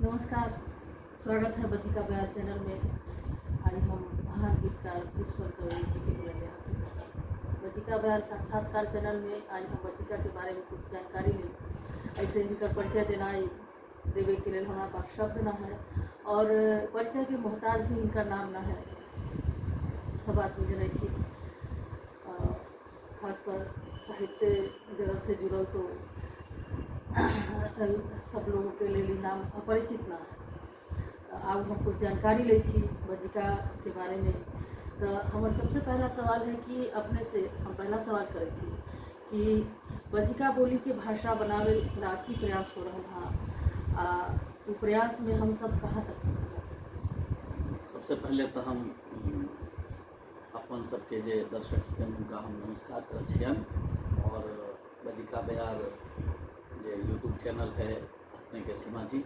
नमस्कार, स्वागत है बचिका बयार चैनल में। आज हम महान गीतकार ईश्वर कवि जी के बुलाए हैं। बचिका बयार साक्षात्कार चैनल में आज हम बचिका के बारे में कुछ जानकारी लें। ऐसे इनकर परिचय देवे के लिए हमारे पास शब्द न है और परिचय के मोहताज भी इनका नाम न है। सब आदमी जनै छी, खासकर साहित्य जगत से जुड़ल तो सब लोगों के लिए नाम अपरिचित ना है। अब हम कुछ जानकारी ले छी बचिका के बारे में। तो हमारा सबसे पहला सवाल है कि अपने से हम पहला सवाल करे छी कि बचिका बोली के भाषा बनावे ला की प्रयास हो रहा है, वो प्रयास में हम सब कहाँ तक सफल? सबसे पहले तो हम अपन सबके जे दर्शक हैं उनका हम नमस्कार कर छियन और बचिका बयार जे यूट्यूब चैनल है अपने के सीमा जी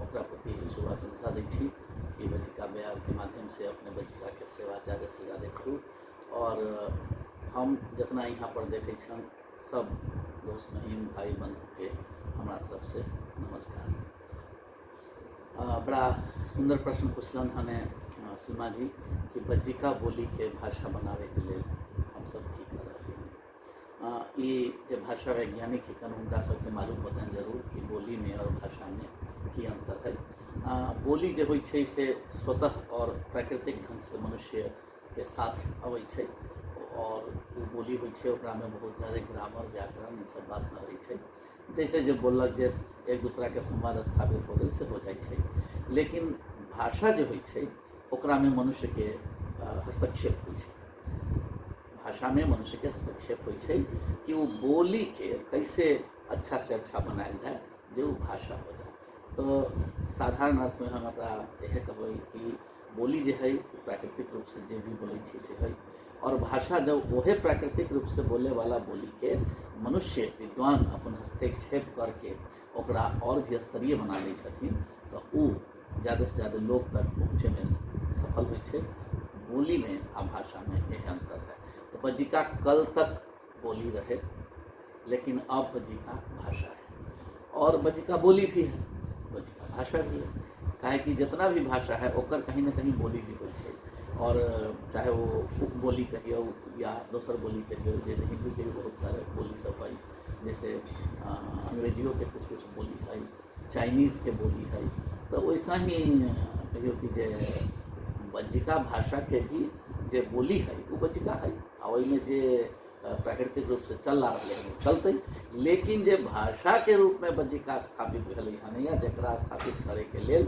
ओकरा प्रति शुभ आशंसा दै छी कि बचिका बयार के माध्यम से अपने बचिका के सेवा ज़्यादा से ज़्यादा करूँ। और हम जितना यहाँ पर देखे छन सब दोस्त महीम भाई बंधु के हमारा तरफ से नमस्कार। बड़ा सुंदर प्रश्न पूछलन हने सीमा जी कि बचिका बोली के भाषा बनावे के लिए हम सब की कर रहे हैं। ये जो भाषा वैज्ञानिक है उनका सबके मालूम होता है जरूर कि बोली में और भाषा में की अंतर है। बोली जो होइ छै से स्वतः और प्राकृतिक ढंग से मनुष्य के साथ अबै छै और वो बोली होइ छै ओकरा में बहुत ज़्यादा ग्रामर व्याकरण ये सब बात न रही छै। जैसे जो बोलक जे एक दूसरा के संवाद स्थापित हो गई से हो जाए छै। लेकिन भाषा जो होइ छै ओकरा में मनुष्य के हस्तक्षेप होइ छै। भाषा में मनुष्य के हस्तक्षेप होइ छै कि वो बोली के कैसे अच्छा से अच्छा बनाया जाए जो भाषा हो जाए। तो साधारण अर्थ में हम यह कहबै कि बोली जो है प्राकृतिक रूप से जो भी बोले छी से है और भाषा जब वह प्राकृतिक रूप से बोले वाला बोली के मनुष्य विद्वान अपन हस्तक्षेप करके ओकरा और भी स्तरीय बना दै छथिन तो वो ज़्यादा से ज़्यादा लोग तक पहुँचे में सफल होइ छै। बोली में आ भाषा में यह अंतर है। तो बचिका कल तक बोली रहे लेकिन अब बचिका भाषा है और बचिका बोली भी है बचिका भाषा भी है। काहे कि जितना भी भाषा है ओकर कहीं ना कहीं बोली भी होइ छै और चाहे वो उप बोली कहियो या दोसर बोली कहियो। जैसे हिंदी के भी बहुत सारे बोली सब है, जैसे अंग्रेजियों के कुछ कुछ बोली है, चाइनीज़ के बोली है। तो वैसा ही कहियो कि जे बचिका भाषा के भी जे बोली है वो बचिका है और में जे प्राकृतिक रूप से चल रहा है वो चलते। लेकिन जे भाषा के रूप में बचिका स्थापित भेल हन या जकरा स्थापित करे के लेल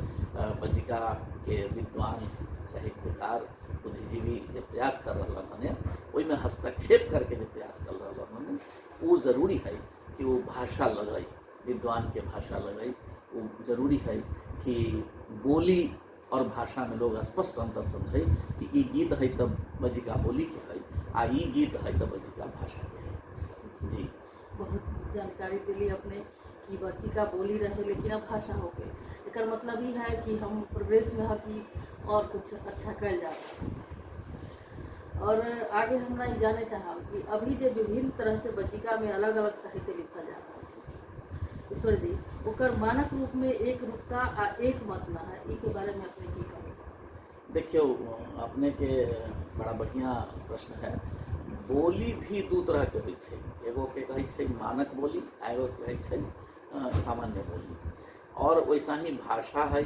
बचिका के विद्वान साहित्यकार बुद्धिजीवी जो प्रयास कर रहा हन ओइमे हस्तक्षेप करके जो प्रयास कर रहा हन वो जरूरी है कि वो भाषा लगे विद्वान के भाषा लगे। वो जरूरी है कि बोली और भाषा में लोग स्पष्ट अंतर समझे कि ये गीत है तब बचिका बोली के है आ ये गीत है तब बचिका भाषा के है। जी बहुत जानकारी दिली अपने कि बचिका बोली रहे लेकिन अब भाषा हो गई। एक मतलब ही है कि हम प्रोग्रेस में है कि और कुछ अच्छा कल जाए। और आगे हमरा ये जाने चाहब कि अभी जो विभिन्न तरह से बचिका में अलग अलग साहित्य लिखा जा रहा है ईश्वर जी ओकर मानक रूप में एक रूपता आ एक मत ना है के बारे में अपने की कहना चाहब? देखियो अपने के बड़ा बढ़िया प्रश्न है। बोली भी दू तरह के होइ छै, एगो के कहै छै मानक बोली आ एगो कहै छै सामान्य बोली। और वैसा ही भाषा है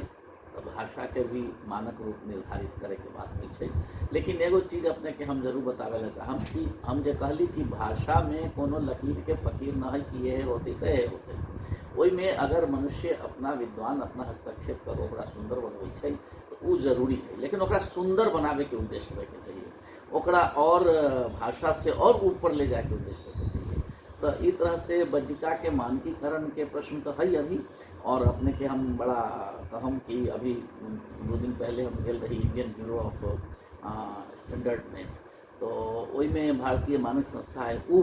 तो भाषा के भी मानक रूप निर्धारित करे के बात होइ छै। लेकिन एगो चीज़ अपने के हम जरूर बतावे ला चाहब कि हम जे कहली कि भाषा में कोनो लकीर के फकीर न है कि ये होते तो ये होते। ओई में अगर मनुष्य अपना विद्वान अपना हस्तक्षेप कर ओकरा सुंदर बनबै छै तो वो जरूरी है। लेकिन ओकरा सुंदर बनावे के उद्देश्य होए के चाहिए, ओकरा और भाषा से और ऊपर ले जाके उद्देश्य होए के चाहिए। तो इस तरह से बचिका के मानकीकरण के प्रश्न तो है अभी। और अपने के हम बड़ा कहम कि अभी 2 दिन पहले हम गए रही इंडियन ब्यूरो ऑफ स्टैंडर्ड में। तो वही में भारतीय मानक संस्था है वो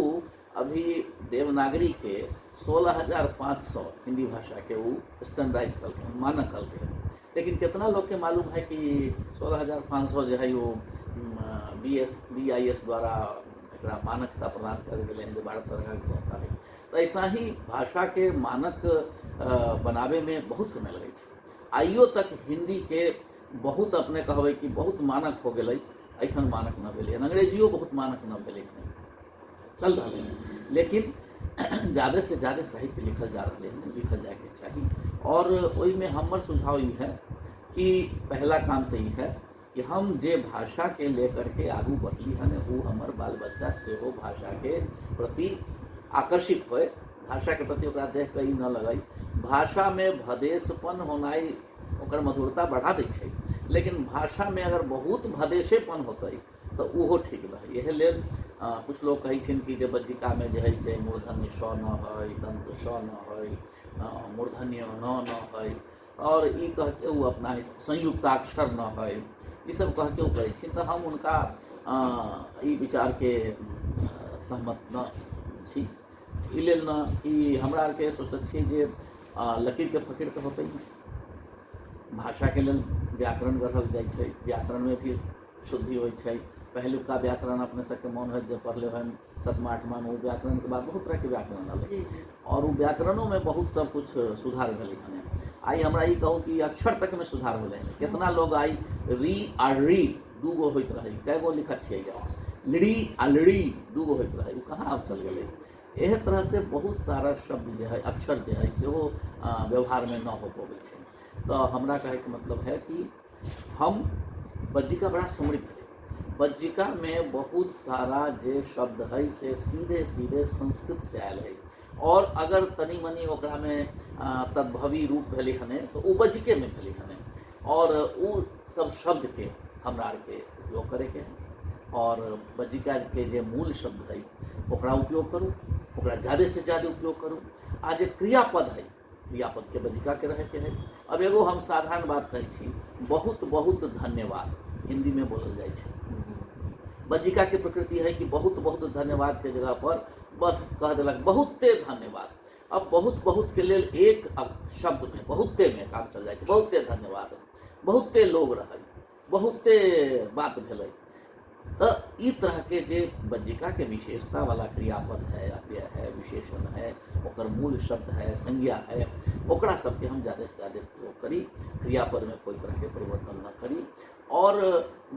अभी देवनागरी के 16,500 हिंदी भाषा के वो स्टैंडर्डाइज कल के मानक कल के। लेकिन कितना लोग के मालूम है कि 16,500 जो है वो BIS द्वारा एकरा मानकता प्रदान कर दिले हैं जो भारत सरकार की संस्था है। तो ऐसा ही भाषा के मानक बनावे में बहुत समय लगे आइयो तक हिंदी के बहुत अपने कहबै कि बहुत मानक हो गए, ऐसा मानक न भेलै। अंग्रेजियो बहुत मानक न भेलै, चल रहा है, लेकिन ज़्यादा से ज़्यादा साहित्य लिखल जा रहा है, लिखल जाए के चाहिए। और ओई में हमर सुझाव ये है कि पहला काम तो ये है कि हम जे भाषा के लेकर के आगू बढ़ली हन, वो हमर बाल बच्चा से हो भाषा के प्रति आकर्षित होए, भाषा के प्रति ओकरा देख के न लगाई। भाषा में भदेशपन होनाई ओकर मधुरता बढ़ा दै छै, लेकिन भाषा में अगर बहुत भदेशेपन होतै तो उहो ठीक रहे। यह लेल कुछ लोग कहै छिन कि जे बज्जिका में जे है से मूर्धन्य स न है, दंत स न है, मूर्धन्य न है, और ई कह के वो अपना संयुक्ताक्षर न है, ये सब कह के वो करै छिन। तो हम उनका ई विचार के सहमत न छी। ई लेल न कि हमरा आर के सोचत छी जे लकीर के फकीर तो होते ही भाषा के लेल व्याकरण गढ़ल जाइ छै, व्याकरण में भी शुद्धि होइ छै। पहलुका व्याकरण अपने सबके मन है जब पढ़ले हन 7वां 8वां में, व्याकरण के बाद बहुत तरह के व्याकरण आए, और वो व्याकरणों में बहुत सब कुछ सुधार भेलै हन। आई हमरा ई कहूँ कि अक्षर तक में सुधार भेलै। कितना लोग आई री आ री दूगो होइत रहे, कै गो लिखत छियै, लिड़ी आ लिड़ी दूगो होइत रहे, वो कहाँ अब चल गए। एह तरह से बहुत सारा शब्द जो है, अक्षर जो है, से वो व्यवहार में न हो पाबै छै। तो हमरा कहे के मतलब है कि हम बज्जिका बड़ा समृद्ध है, बज्जिका में बहुत सारा जे शब्द है से सीधे सीधे संस्कृत से आयल है, और अगर तनी मनी ओकरा में तद्भवी रूप भेलै हने तो वो बज्जिके में भेलै हने, और वो सब शब्द के हमरा आर के उपयोग करे के है। और बज्जिका के जे मूल शब्द है ओकरा उपयोग करूँ, ओकरा ज़्यादा से ज़्यादा उपयोग करूँ। आ जे क्रियापद है, क्रियापद के बज्जिका के रहे के है। अब एगो हम साधारण बात कहै छी, बहुत बहुत धन्यवाद हिंदी में बोलल जाए छै। बज्जिका के प्रकृति है कि बहुत बहुत धन्यवाद के जगह पर बस कह देलक बहुते धन्यवाद। अब बहुत बहुत के लेल एक शब्द में बहुते में काम चल जाए छै, बहुते धन्यवाद, बहुते लोग रहे, बहुते बात भेलै। तो ई तरह के जे बज्जिका के विशेषता वाला क्रियापद है, अव्यय है, विशेषण है, ओकर मूल शब्द है, संज्ञा है, ओकरा सबके हम ज़्यादा से ज़्यादा प्रयोग करी, क्रियापद में कोई तरह के परिवर्तन न करी। और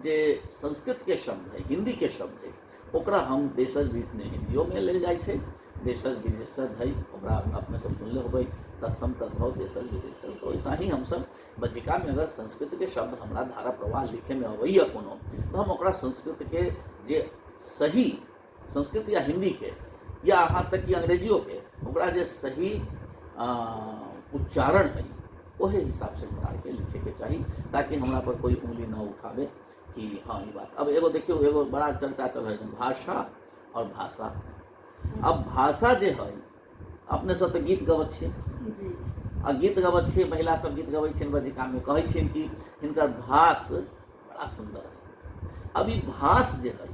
जे संस्कृत के शब्द है, हिंदी के शब्द है, ओकरा हम देशज में हिंदियों में ले जाए छै, देशज विदेशज है, ओकरा अपने सब सुनले होबै, तत्सम तद्भव देशज विदेशज। तो ऐसा ही हम सब बज्जिका में अगर संस्कृत के शब्द हमरा धारा प्रवाह लिखे में अबैया कोनो, तो हम ओकरा संस्कृत के जे सही संस्कृत या हिंदी के या यहाँ तक कि अंग्रेजियों के ओकरा जे सही उच्चारण है, वही हिसाब से हमरा के लिखे के चाहिए, ताकि हमरा पर कोई उंगली न उठावे कि हाँ ये बात। अब एगो देखियो, एगो बड़ा चर्चा चल रहा है भाषा और भाषा। अब भाषा जे है, अपने सब तो गीत गबत छियै, आ गीत गबत छियै, महिला सब गीत गबै छियै बज्जिका में, कहै छियै कि हिनकर भाष बड़ा सुंदर है। अब ई भाष जे है,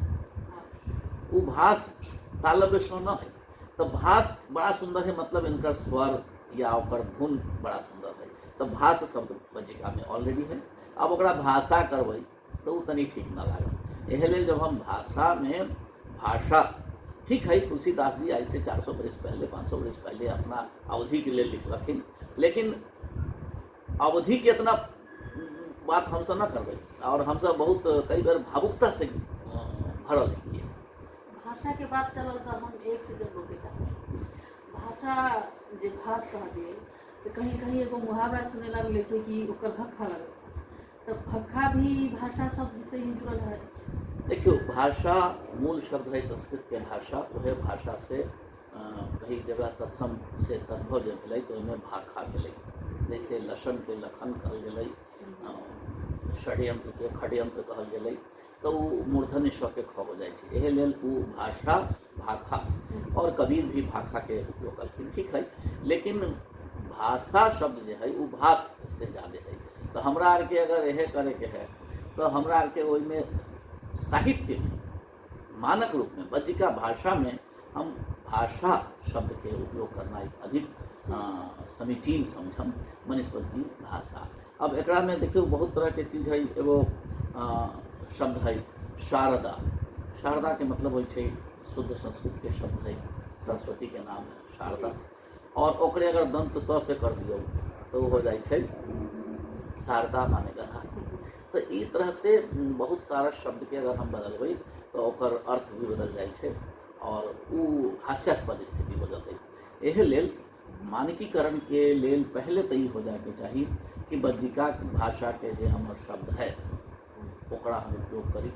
वो भाष तालव्य स न है, तो भाष बड़ा सुंदर है, मतलब इनकर स्वर या ओकर धुन बड़ा सुंदर है। तो भाष शब्द बज्जिका में ऑलरेडी है, अब ओकरा भाषा करबै तो वो तनी ठीक न लागल। एह लेल जब हम भाषा में भाषा, ठीक है तुलसीदास जी आज से 400 बरस पहले 500 बरस पहले अपना अवधि के लिए लिखलखिन, लेकिन अवधि के इतना बात हमसे न करबै, और हमसे बहुत कई बार भावुकता से भरल है। भाषा के बात चलल तो हम एक सेकंड रोके चाहब। भाषा जे भाष कह दिए तो कहीं कहीं एगो मुहावरा सुने ला मिले छै कि ओकर भक्खा लगे छै, तो भक्खा भी भाषा शब्द से ही जुड़ल है। देखियो, भाषा मूल शब्द है संस्कृत के भाषा, वह भाषा से कई जगह तत्सम से तद्भव जब भेलै तो ओहिमे भाखा भेलै। जैसे लसन के लखन कहल गेलै, षड्यंत्र के खड्यंत्र कहल गेलै, तो वो मूर्धन्य स के ख हो जाए छै। एह लेल वो भाषा भाखा, और कबीर भी भाखा के उपयोग कलखिन, ठीक है। लेकिन भाषा शब्द जो है वो भाष से ज़्यादा है। तो हमरा आर के अगर यह करे के है तो हमरा आर के ओहिमे साहित्य में मानक रूप में बज्जिका भाषा में हम भाषा शब्द के उपयोग करना अधिक समीचीन समझम मनिस्पति भाषा। अब एकरा में देखियो बहुत तरह के चीज़ है। एगो शब्द है शारदा। शारदा के मतलब हो शुद्ध संस्कृत के शब्द है, सरस्वती के नाम है शारदा। और ओकरे अगर दंत स से कर दियो तो हो जाए शारदा माने गधा। तो ई तरह से बहुत सारा शब्द के अगर हम बदलबै तो ओकर अर्थ भी बदल जाइ छै और उ हास्यास्पद स्थिति हो जेतै। एहि लेल मानकीकरण के लेल पहले तो ई हो जाए चाही कि बज्जिका भाषा के जे हमर शब्द है ओकरा हम उपयोग करी,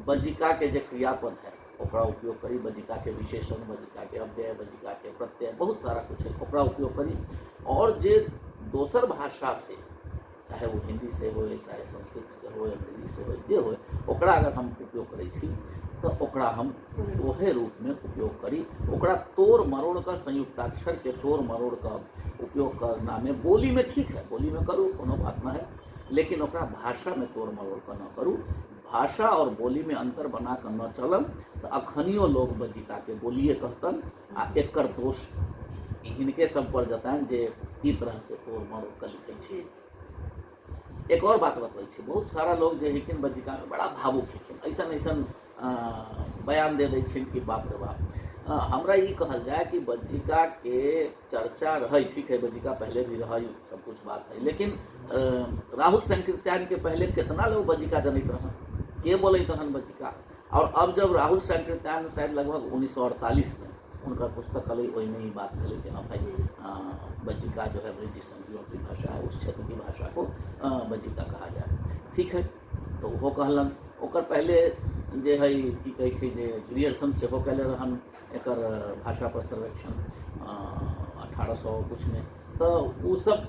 बज्जिका के जे क्रियापद है ओकरा उपयोग करी, बज्जिका के विशेषण, बज्जिका के अव्यय, बज्जिका के प्रत्यय, बहुत सारा कुछ है ओकरा उपयोग करी। और जे दोसर भाषा से, चाहे वो हिंदी से हो, चाहे संस्कृत से हो, अंग्रेजी से हो, जे हो, ओकरा अगर हम उपयोग करै छी तो ओकरा हम ओहे रूप में उपयोग करी। ओकरा तोड़ मरोड़ का, संयुक्ताक्षर के तोड़ मरोड़ का उपयोग करना में, बोली में ठीक है, बोली में करूँ कोनो बात ना है, लेकिन ओकरा भाषा में तोड़ मरोड़ कर न करूँ। भाषा और बोली में अंतर बना कर न चलम तो अखनियो लोग बज्जिका के बोलिए कहतन आ एकर दोष हिनके सब पर जतान जे ई तरह से तोड़ मरोड़ कर लिखे छी। एक और बात बतबै छी, बहुत सारा लोग जे हिकिन बज्जिका में बड़ा भावुक हिकिन, ऐसन ऐसन बयान दे दै छिन कि बाप रे बाप। हमरा ई कहल जाए कि बज्जिका के चर्चा रहे, ठीक है, बज्जिका पहले भी रहे, सब कुछ बात है, लेकिन राहुल संकीर्तन के पहले कितना लोग बज्जिका जनित रहन, के बोलत रहन बज्जिका। और अब जब राहुल संकीर्तन शायद लगभग 1948 में उनका पुस्तक अल वही ही बात कल कि हाँ भाई बज्जिका जो है ब्रिटिश संधियों की भाषा है, उस क्षेत्र की भाषा को बज्जिका कहा जाए, ठीक है। तो वो कहलन ओकर पहले जे है कि कहै छै जे ग्रियर्सन से हो कैले रहन एकर भाषा पर सर्वेक्षण 1800 कुछ में, तो वो सब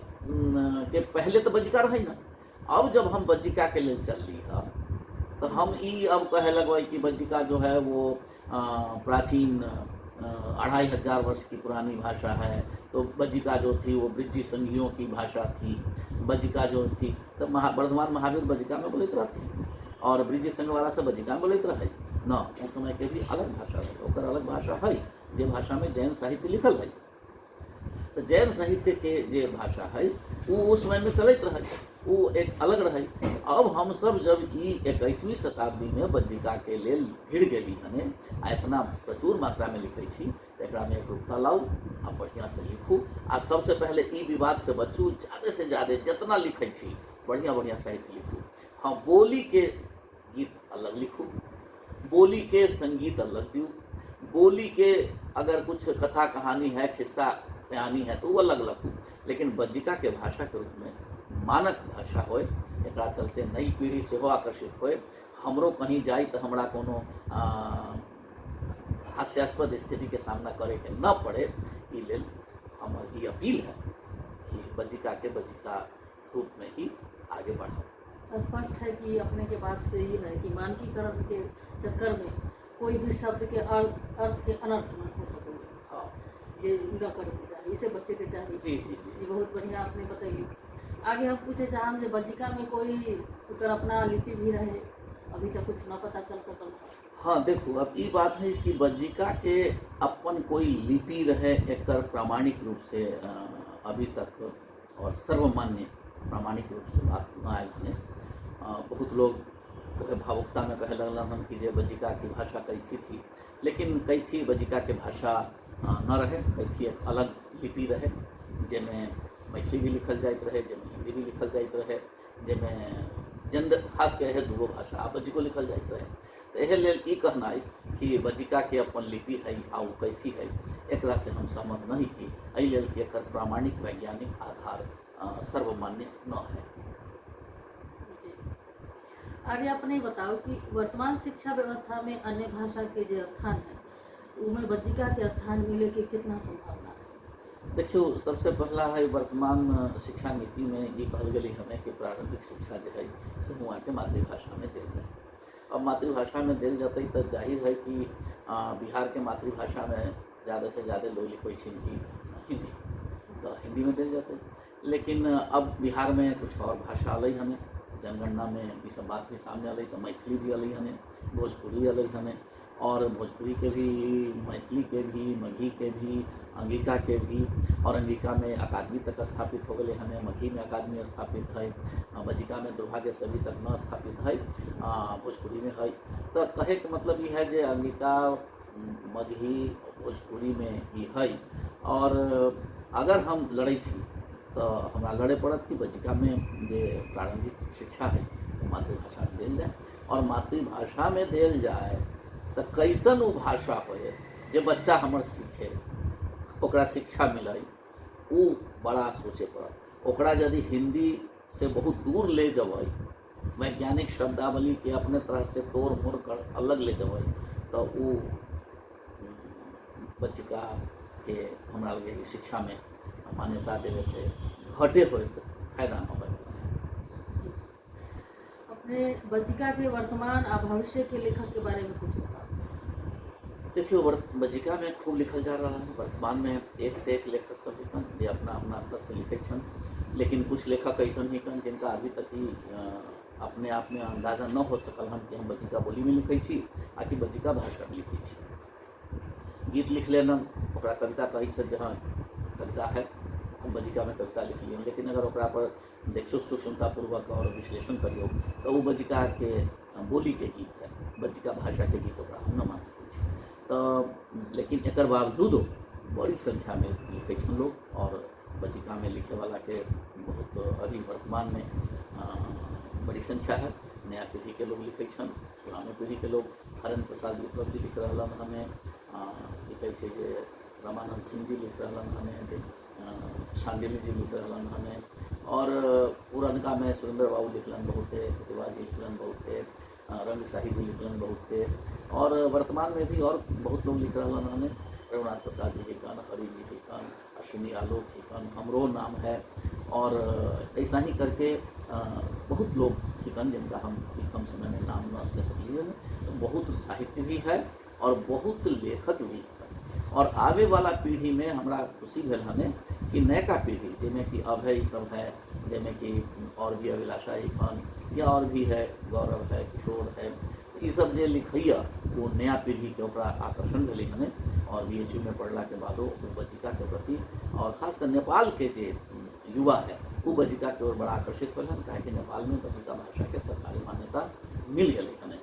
के पहले तो बज्जिका रहे ना। अब जब हम बज्जिका के लिए चल ली है तो हम ई अब कहे लगवाई कि बज्जिका जो है वो प्राचीन 2500 वर्ष की पुरानी भाषा है, तो बज्जिका जो थी वो ब्रिटिश संघियों की भाषा थी। बज्जिका जो थी तो वर्धमान महावीर बज्जिका में बोलते रहती और ब्रिटिश संघ वाला सब बज्जिका में बोलते रहे न। उस समय के भी अलग भाषा रहे, ओकर अलग भाषा है, जे भाषा में जैन साहित्य लिखल है। तो जैन साहित्य के जे भाषा है वो उस समय में चलते रहे, वो एक अलग रहे। अब हम सब जब ई 21वीं शताब्दी में बज्जिका के लेल भिड़ गेली हने आ इतना प्रचुर मात्रा में लिखे छी तो एकरा में एकरूपता लाऊ आ बढ़िया से लिखू। आ सबसे पहले ई विवाद से बचू, ज़्यादा से ज़्यादा जितना लिखे छी बढ़िया बढ़िया साहित्य लिखू। हाँ, बोली के गीत अलग लिखू, बोली के संगीत अलग दियो, बोली के अगर कुछ कथा कहानी है, खिस्सा बयानी है तो वो अलग लिखू, लेकिन बज्जिका के भाषा के रूप में मानक भाषा होए, एकरा चलते नई पीढ़ी से हो आकर्षित होए, हमरो कहीं जाए तो हमरा कोनो हास्यास्पद स्थिति के सामना करे के न पड़े। ई लेल हमर ई अपील है कि बज्जिका के बज्जिका रूप में ही आगे बढ़ाओ। स्पष्ट है कि अपने के बात से ये है कि मानकीकरण के चक्कर में कोई भी शब्द के अर्थ के अनर्थ न हो सके। हाँ, ये न करे के चाहिए, इसे बच्चे के चाहिए। जी जी जी, ये बहुत बढ़िया आपने बताई। आगे हम पूछे चाहम जे बज्जिका में कोई कर अपना लिपि भी रहे, अभी तक कुछ न पता चल सकल। हाँ देखो, अब ये बात है कि बज्जिका के अपन कोई लिपि रहे एकर प्रामाणिक रूप से अभी तक और सर्वमान्य प्रामाणिक रूप से बात न आयल हने। बहुत लोग वह भावुकता में कहे लगल हन कि जे बज्जिका की भाषा कैथी थी, लेकिन कैथी बज्जिका के भाषा न रहे, कैथी एक अलग लिपि रहे जेमें मैथिली भी लिखल जाइत रहे, जेमें हिंदी भी लिखल जाइत रहे, जेमें जनरल खास के है दूगो भाषा आ बज्जिको लिखल जाइत रहे। तो एहे लेल ई कहनाई कि बज्जिका के अपन लिपि है आ वो कैथी है, एकरा से हम सहमत नहीं की, एहि लेल कि एकर प्रामाणिक वैज्ञानिक आधार सर्वमान्य न है। आगे अपने बताओ कि वर्तमान शिक्षा व्यवस्था में अन्य भाषा के जो स्थान है उनमें बज्जिका के स्थान मिले के कितना संभावना है? देखियो, सबसे पहला है वर्तमान शिक्षा नीति में ये कहल गई हमें कि प्रारंभिक शिक्षा जो है से हुआ के मातृभाषा में दिल जाए। अब मातृभाषा में दिल जाते तो जाहिर है कि बिहार के मातृभाषा में ज़्यादा से ज़्यादा लोग लिखे कि हिंदी, तो हिंदी में दिल जाते। लेकिन अब बिहार में कुछ और भाषा अलग हमें, जनगणना में ये सब बात भी सामने अलग, तो मैथिली भी अलग हमें, भोजपुरी अलग हमें, और भोजपुरी के भी, मैथिली के भी, मगही के भी, अंगिका के भी, और अंगिका में अकादमी तक स्थापित हो गए हमें, मगही में अकादमी स्थापित है, बज्जिका में दुर्भाग्य से अभी तक न स्थापित है, भोजपुरी में है। तो कहे के मतलब ये है जे अंगिका, मगही, भोजपुरी में ये है। और अगर हम लड़े छी तो हमरा लड़े पड़त कि बज्जिका में जे प्रारंभिक शिक्षा है वो मातृभाषा में देल जाए, और मातृभाषा में देल जाए तो कैसन वो भाषा होए जे बच्चा हमर सीखे, ओकरा शिक्षा मिले, वो बड़ा सोचे पड़त। ओकरा यदि हिंदी से बहुत दूर ले जबै, वैज्ञानिक शब्दावली के अपने तरह से तोड़ मोड़ कर अलग ले जबै, तो वो बच्चिका के हमरा लगे शिक्षा में मान्यता देवे से घटे हो तो फायदा न हो। अपने बज्जिका के वर्तमान और भविष्य के लेखक के बारे में कुछ बताओ। देखियो, बज्जिका में खूब लिखल जा रहा है। वर्तमान में एक से एक लेखक सब लिखन जे अपना अपना स्तर से लिखे छन, लेकिन कुछ लेखक ऐसा ही कन जिनका अभी तक ही अपने आप में अंदाजा न हो सकल हन कि हम बज्जिका बोली में लिखे छी आ कि बज्जिका भाषा में लिखे छी। गीत लिख लेना, ओकरा कविता कही छन, जहाँ कविता है हम बज्जिका में कविता लिख लियन, लेकिन अगर ओकरा पर देखियो सूक्ष्मतापूर्वक और विश्लेषण करियो तो वो बज्जिका के बोली के गीत है, बज्जिका भाषा के गीत ओकरा हम न मान सकै छी। तो लेकिन एकर बावजूद बड़ी संख्या में लिखे छन लोग, और बज्जिका में लिखे वाला के बहुत अभी वर्तमान में बड़ी संख्या है। नया पीढ़ी के लोग लिखे छन, पुराने पीढ़ी के लोग हरेंद्र प्रसाद विप्लव जी लिख रहा हमें, लिखे जे रामानंद सिंह जी लिख रहा हमें, शांडिल्य जी लिख रहा हमें, और पुरनका में सुरेंद्र बाबू लिखलन बहुते, प्रतिभा जी लिखलन बहुते, रंगशाही जी लिखलन बहुते, और वर्तमान में भी और बहुत लोग लिख रहा हमें। रघुनाथ प्रसाद जी लिखन, हरि जी लिखन, अश्विनी आलोक लिखन, हमरो नाम है, और ऐसा ही करके बहुत लोग लिखन जिनका हम कम समय में नाम न ले सकलिए। तो बहुत साहित्य भी है और बहुत लेखक भी है, और आवे वाला पीढ़ी में हमरा खुशी भेल हने कि नयका पीढ़ी जिनमें कि अभय सब है, जिनमें कि और भी अभिलाषा लिखन, या और भी है, गौरव है, किशोर है, ये सब जे लिखैया वो नया पीढ़ी के ओकरा आकर्षण भेलै हने, और BHU में पढ़ला के बादो वो बज्जिका के प्रति और खासकर नेपाल के जे युवा है वो बज्जिका के ओर बड़ा आकर्षित होल हन, काहे नेपाल में बज्जिका भाषा के सरकारी मान्यता मिल गई हने।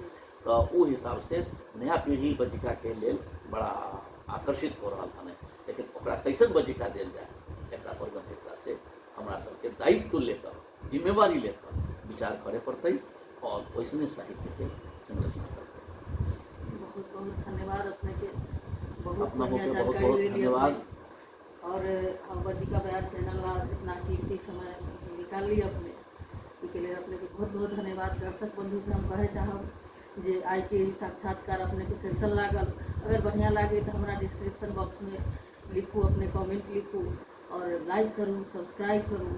तो वो हिसाब से नया पीढ़ी बज्जिका के लेल बड़ा आकर्षित हो रहा हने, लेकिन ओकरा कैसन बज्जिका देल जाए एकरा पर गंभीरता से हमरा सबके दायित्व लेकर, जिम्मेवारी लेकर विचार करे पड़तै, और वैसने साहित्य के संरचना करते। बहुत बहुत धन्यवाद अपने के, बहुत अपना बढ़िया बहुत बहुत जानकारी ले ली धन्यवाद। अपने। और हम बज्जिका बयान चैनल ला इतना कीमती समय निकाल ली अपने, इसके लिए अपने के बहुत बहुत धन्यवाद। दर्शक बंधु से हम कहे चाहब जे आई के ई साक्षात्कार अपने के कैसन लागल, अगर बढ़िया लागे तो हमारा डिस्क्रिप्शन बॉक्स में लिखू, अपने कमेंट लिखू, और लाइक करूँ, सब्सक्राइब करूँ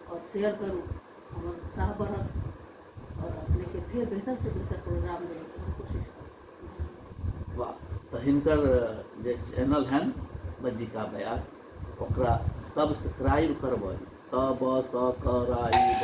और शेयर करूँ, हमारे उत्साह बढ़त, और अपने के फिर बेहतर से बेहतर प्रोग्राम देने की कोशिश करूँ। वाह, तो हिनकर जे चैनल है बज्जिका बयान, ओकरा सब्सक्राइब करबै, सबसक्राइब